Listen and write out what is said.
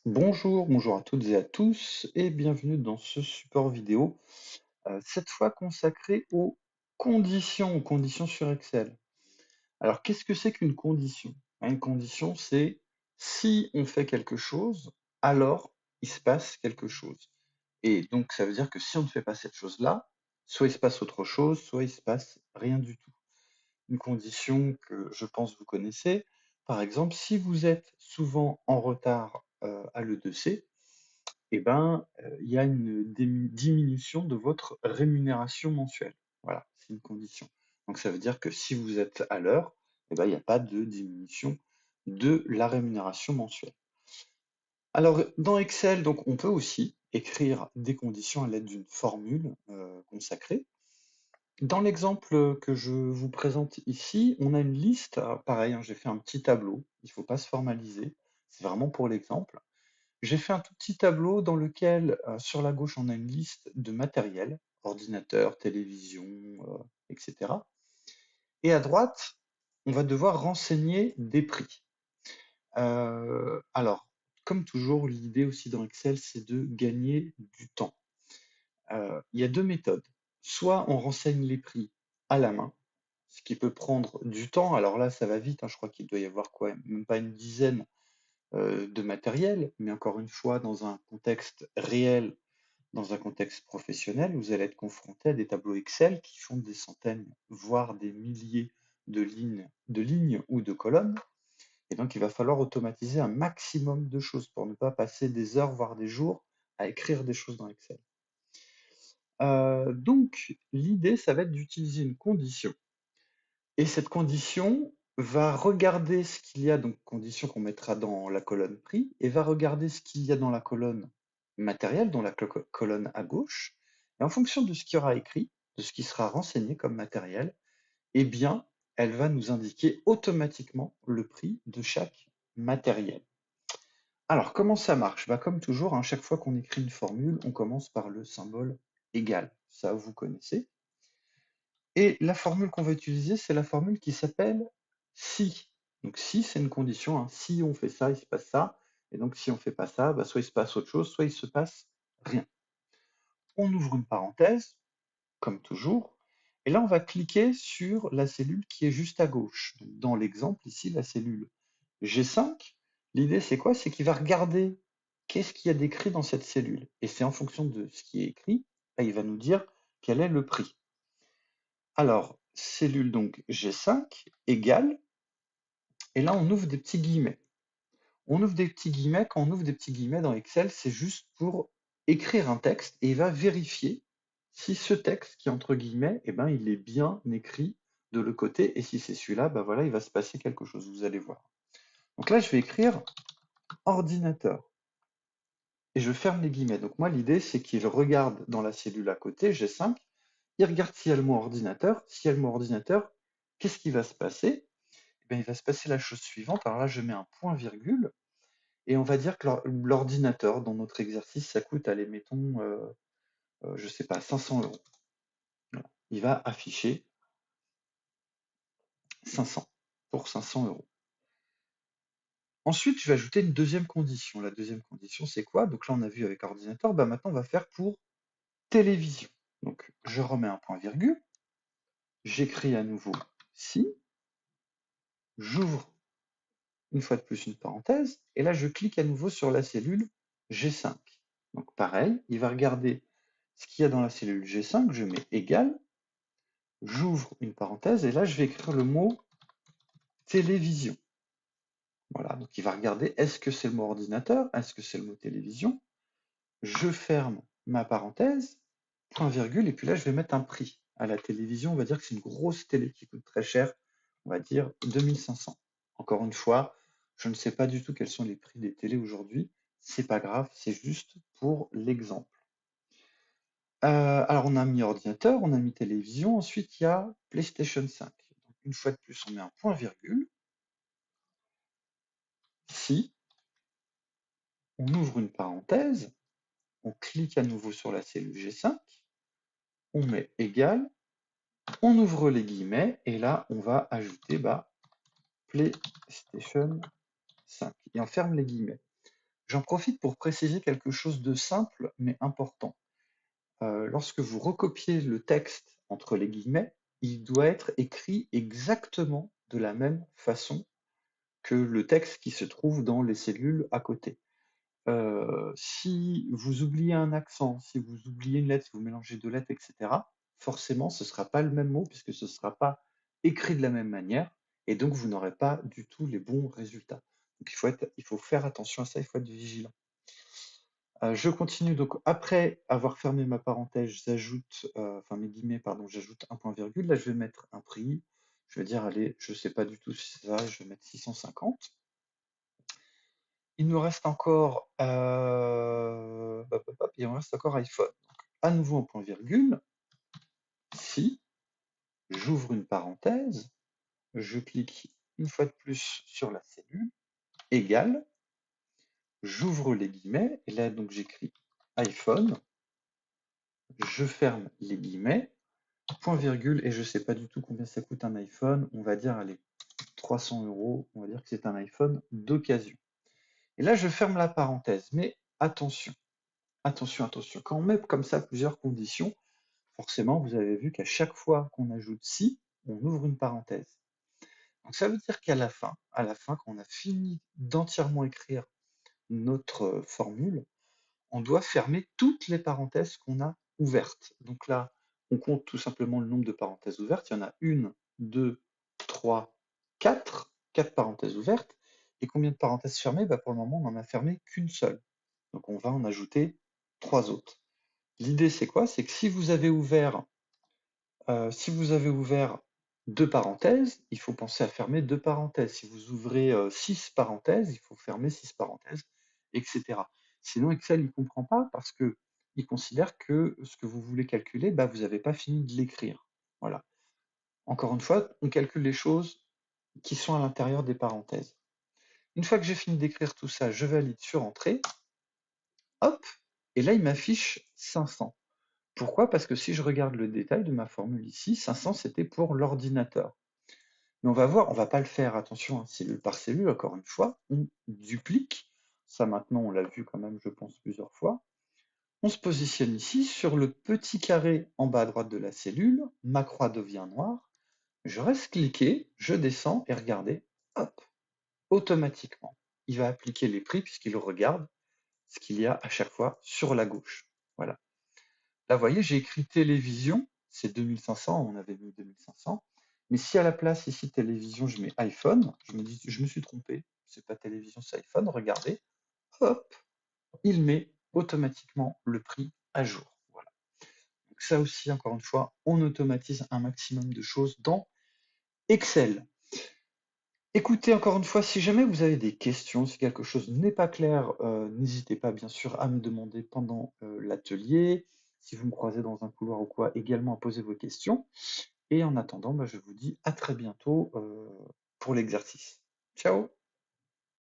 Bonjour, bonjour à toutes et à tous et bienvenue dans ce support vidéo, cette fois consacré aux conditions sur Excel. Alors qu'est-ce que c'est qu'une condition? Une condition, c'est si on fait quelque chose, alors il se passe quelque chose. Et donc ça veut dire que si on ne fait pas cette chose-là, soit il se passe autre chose, soit il se passe rien du tout. Une condition que je pense vous connaissez, par exemple, si vous êtes souvent en retard, à l'E2C, eh ben, il y a une diminution de votre rémunération mensuelle. Voilà, c'est une condition. Donc ça veut dire que si vous êtes à l'heure, eh ben, il n'y a pas de diminution de la rémunération mensuelle. Alors dans Excel, donc on peut aussi écrire des conditions à l'aide d'une formule, consacrée. Dans l'exemple que je vous présente ici, on a une liste, alors pareil, hein, j'ai fait un petit tableau, il ne faut pas se formaliser, c'est vraiment pour l'exemple. J'ai fait un tout petit tableau dans lequel, sur la gauche, on a une liste de matériel, ordinateur, télévision, et cetera. Et à droite, on va devoir renseigner des prix. Alors, comme toujours, l'idée aussi dans Excel, c'est de gagner du temps. Il y a 2 méthodes. Soit on renseigne les prix à la main, ce qui peut prendre du temps. Alors là, ça va vite, hein, je crois qu'il doit y avoir quoi? Même pas une dizaine, de matériel, mais encore une fois, dans un contexte réel. Dans un contexte professionnel, vous allez être confronté à des tableaux Excel qui font des centaines, voire des milliers de lignes ou de colonnes. Et donc, il va falloir automatiser un maximum de choses pour ne pas passer des heures, voire des jours à écrire des choses dans Excel. Donc, l'idée, ça va être d'utiliser une condition. Et cette condition va regarder ce qu'il y a, donc condition qu'on mettra dans la colonne prix, et va regarder ce qu'il y a dans la colonne matériel, dans la colonne à gauche. Et en fonction de ce qu'il y aura écrit, de ce qui sera renseigné comme matériel, eh bien, elle va nous indiquer automatiquement le prix de chaque matériel. Alors, comment ça marche? Bah, comme toujours, hein, chaque fois qu'on écrit une formule, on commence par le symbole égal. Ça, vous connaissez. Et la formule qu'on va utiliser, c'est la formule qui s'appelle si. Donc si, c'est une condition, hein. Si on fait ça, il se passe ça. Et donc si on fait pas ça, bah, soit il se passe autre chose, soit il se passe rien. On ouvre une parenthèse, comme toujours, et là on va cliquer sur la cellule qui est juste à gauche. Donc, dans l'exemple ici, la cellule G5, l'idée c'est quoi? C'est qu'il va regarder qu'est-ce qu'il y a d'écrit dans cette cellule. Et c'est en fonction de ce qui est écrit, là, il va nous dire quel est le prix. Alors, cellule donc G5 égale, et là on ouvre des petits guillemets. On ouvre des petits guillemets, quand on ouvre des petits guillemets dans Excel, c'est juste pour écrire un texte et il va vérifier si ce texte qui est entre guillemets, eh ben, il est bien écrit de l'autre côté, et si c'est celui-là, ben voilà, il va se passer quelque chose, vous allez voir. Donc là, je vais écrire ordinateur et je ferme les guillemets. Donc moi, l'idée, c'est qu'il regarde dans la cellule à côté, G5, il regarde s'il y a le mot ordinateur. S'il y a le mot ordinateur, qu'est-ce qui va se passer? Eh bien, il va se passer la chose suivante. Alors là, je mets un point virgule et on va dire que l'ordinateur, dans notre exercice, ça coûte, allez, mettons, je sais pas, 500 euros. Voilà. Il va afficher 500 pour 500 euros. Ensuite, je vais ajouter une deuxième condition. La deuxième condition, c'est quoi? Donc là, on a vu avec ordinateur. Bah, maintenant, on va faire pour télévision. Donc, je remets un point virgule. J'écris à nouveau si. J'ouvre une fois de plus une parenthèse, et là je clique à nouveau sur la cellule G5. Donc pareil, il va regarder ce qu'il y a dans la cellule G5, je mets égal, j'ouvre une parenthèse, et là je vais écrire le mot télévision. Voilà, donc il va regarder est-ce que c'est le mot ordinateur, est-ce que c'est le mot télévision. Je ferme ma parenthèse, point virgule, et puis là je vais mettre un prix. À la télévision, on va dire que c'est une grosse télé qui coûte très cher, on va dire 2500. Encore une fois, je ne sais pas du tout quels sont les prix des télés aujourd'hui, c'est pas grave, c'est juste pour l'exemple. Alors on a mis ordinateur, on a mis télévision, ensuite il y a PlayStation 5. Donc, une fois de plus, on met un point virgule. Si on ouvre une parenthèse, on clique à nouveau sur la cellule G5, on met égal, on ouvre les guillemets, et là on va ajouter PlayStation 5. Et on ferme les guillemets. J'en profite pour préciser quelque chose de simple mais important. Lorsque vous recopiez le texte entre les guillemets, il doit être écrit exactement de la même façon que le texte qui se trouve dans les cellules à côté. Si vous oubliez un accent, si vous oubliez une lettre, si vous mélangez 2 lettres et cetera, forcément ce ne sera pas le même mot puisque ce ne sera pas écrit de la même manière et donc vous n'aurez pas du tout les bons résultats. Donc il faut faire attention à ça, il faut être vigilant. Je continue donc après avoir fermé ma parenthèse, j'ajoute, enfin mes guillemets pardon, j'ajoute un point virgule. Là je vais mettre un prix, je vais dire allez, je sais pas du tout si c'est ça, je vais mettre 650. Il nous reste encore, hop, hop, hop, il me reste encore iPhone. Donc à nouveau un point virgule, si j'ouvre une parenthèse, je clique une fois de plus sur la cellule, égale, j'ouvre les guillemets et là donc j'écris iPhone, je ferme les guillemets, point virgule et je sais pas du tout combien ça coûte un iPhone, on va dire allez, 300 €, on va dire que c'est un iPhone d'occasion. Et là je ferme la parenthèse, mais attention, attention, attention, quand on met comme ça plusieurs conditions, forcément, vous avez vu qu'à chaque fois qu'on ajoute si, on ouvre une parenthèse. Donc ça veut dire qu'à la fin, quand on a fini d'entièrement écrire notre formule, on doit fermer toutes les parenthèses qu'on a ouvertes. Donc là, on compte tout simplement le nombre de parenthèses ouvertes. Il y en a une, deux, trois, quatre, quatre parenthèses ouvertes. Et combien de parenthèses fermées? Bah, pour le moment, on n'en a fermé qu'une seule. Donc on va en ajouter trois autres. L'idée, c'est quoi? C'est que si vous avez ouvert deux parenthèses, il faut penser à fermer deux parenthèses. Si vous ouvrez six parenthèses, il faut fermer six parenthèses, etc. Sinon, Excel ne comprend pas parce que il considère que ce que vous voulez calculer, bah, vous n'avez pas fini de l'écrire. Voilà. Encore une fois, on calcule les choses qui sont à l'intérieur des parenthèses. Une fois que j'ai fini d'écrire tout ça, je valide sur Entrée, hop, et là, il m'affiche 500. Pourquoi? Parce que si je regarde le détail de ma formule ici, 500 c'était pour l'ordinateur. Mais on va voir, on va pas le faire, attention, hein, cellule par cellule, encore une fois, on duplique. Ça maintenant, on l'a vu quand même, je pense, plusieurs fois. On se positionne ici sur le petit carré en bas à droite de la cellule, ma croix devient noire, je reste cliqué, je descends et regardez, hop, automatiquement, il va appliquer les prix puisqu'il regarde ce qu'il y a à chaque fois sur la gauche. Voilà. Là, vous voyez, j'ai écrit télévision, c'est 2500, on avait mis 2500. Mais si à la place ici télévision, je mets iPhone, je me suis trompé, c'est pas télévision, c'est iPhone, regardez, hop, il met automatiquement le prix à jour. Voilà. Donc ça aussi, encore une fois, on automatise un maximum de choses dans Excel. Écoutez, encore une fois, si jamais vous avez des questions, si quelque chose n'est pas clair, n'hésitez pas bien sûr à me demander pendant l'atelier. Si vous me croisez dans un couloir ou quoi, également à poser vos questions. Et en attendant, bah, je vous dis à très bientôt pour l'exercice. Ciao!